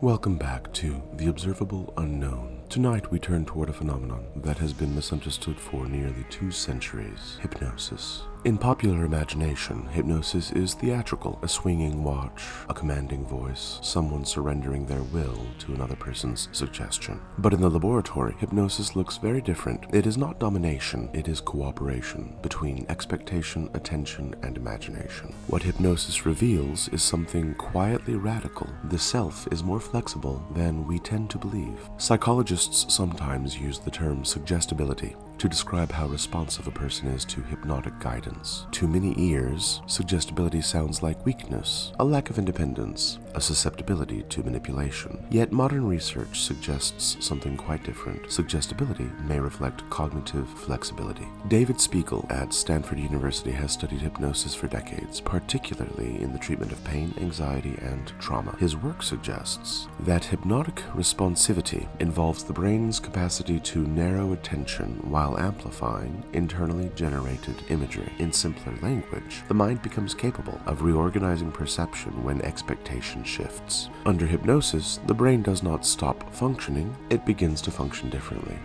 Welcome back to The Observable Unknown. Tonight we turn toward a phenomenon that has been misunderstood for nearly 2 centuries: hypnosis. In popular imagination, hypnosis is theatrical, a swinging watch, a commanding voice, someone surrendering their will to another person's suggestion. But in the laboratory, hypnosis looks very different. It is not domination, it is cooperation between expectation, attention, and imagination. What hypnosis reveals is something quietly radical. The self is more flexible than we tend to believe. Psychologists sometimes use the term suggestibility to describe how responsive a person is to hypnotic guidance. To many ears, suggestibility sounds like weakness, a lack of independence, a susceptibility to manipulation. Yet modern research suggests something quite different. Suggestibility may reflect cognitive flexibility. David Spiegel at Stanford University has studied hypnosis for decades, particularly in the treatment of pain, anxiety, and trauma. His work suggests that hypnotic responsivity involves the brain's capacity to narrow attention while amplifying internally generated imagery. In simpler language, the mind becomes capable of reorganizing perception when expectation shifts. Under hypnosis, the brain does not stop functioning, it begins to function differently.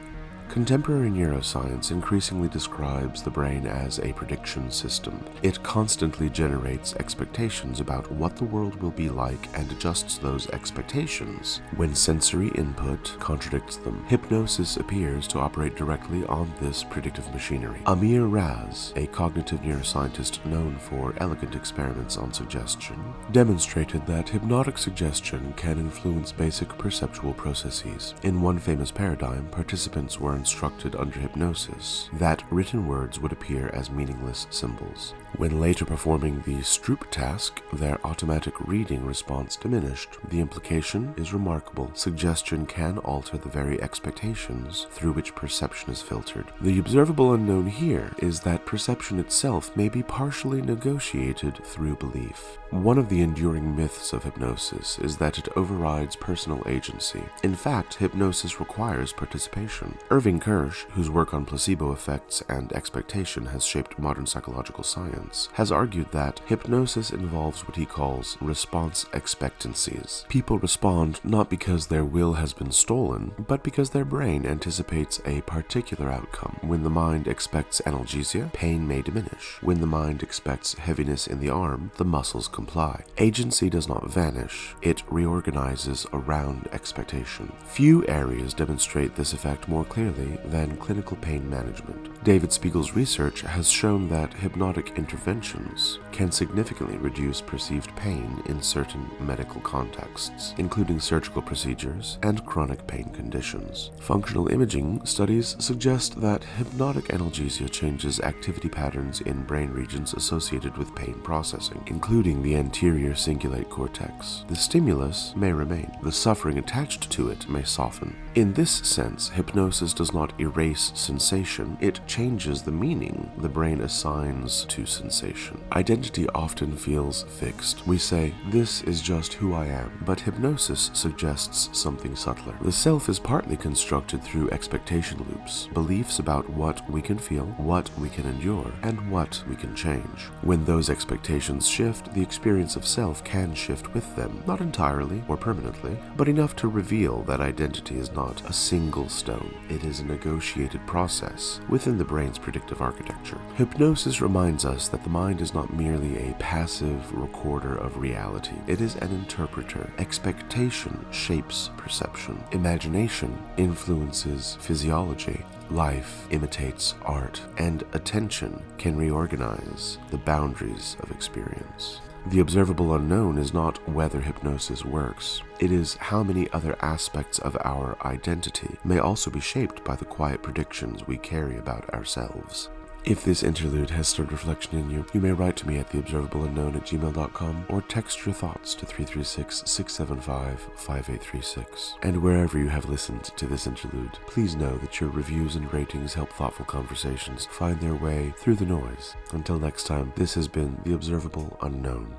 Contemporary neuroscience increasingly describes the brain as a prediction system. It constantly generates expectations about what the world will be like and adjusts those expectations when sensory input contradicts them. Hypnosis appears to operate directly on this predictive machinery. Amir Raz, a cognitive neuroscientist known for elegant experiments on suggestion, demonstrated that hypnotic suggestion can influence basic perceptual processes. In one famous paradigm, participants were instructed under hypnosis that written words would appear as meaningless symbols. When later performing the Stroop task, their automatic reading response diminished. The implication is remarkable. Suggestion can alter the very expectations through which perception is filtered. The observable unknown here is that perception itself may be partially negotiated through belief. One of the enduring myths of hypnosis is that it overrides personal agency. In fact, hypnosis requires participation. Irving Kirsch, whose work on placebo effects and expectation has shaped modern psychological science, has argued that hypnosis involves what he calls response expectancies. People respond not because their will has been stolen, but because their brain anticipates a particular outcome. When the mind expects analgesia, pain may diminish. When the mind expects heaviness in the arm, the muscles comply. Agency does not vanish, it reorganizes around expectation. Few areas demonstrate this effect more clearly than clinical pain management. David Spiegel's research has shown that hypnotic interventions can significantly reduce perceived pain in certain medical contexts, including surgical procedures and chronic pain conditions. Functional imaging studies suggest that hypnotic analgesia changes activity patterns in brain regions associated with pain processing, including the anterior cingulate cortex. The stimulus may remain. The suffering attached to it may soften. In this sense, hypnosis does not erase sensation, it changes the meaning the brain assigns to sensation. Identity often feels fixed. We say, "This is just who I am," but hypnosis suggests something subtler. The self is partly constructed through expectation loops, beliefs about what we can feel, what we can endure, and what we can change. When those expectations shift, the experience of self can shift with them, not entirely or permanently, but enough to reveal that identity is not a single stone. It is a negotiated process within the brain's predictive architecture. Hypnosis reminds us that the mind is not merely a passive recorder of reality. It is an interpreter. Expectation shapes perception. Imagination influences physiology. Life imitates art, and attention can reorganize the boundaries of experience. The observable unknown is not whether hypnosis works. It is how many other aspects of our identity may also be shaped by the quiet predictions we carry about ourselves. If this interlude has stirred reflection in you, you may write to me at theobservableunknown@gmail.com or text your thoughts to 336-675-5836. And wherever you have listened to this interlude, please know that your reviews and ratings help thoughtful conversations find their way through the noise. Until next time, this has been The Observable Unknown.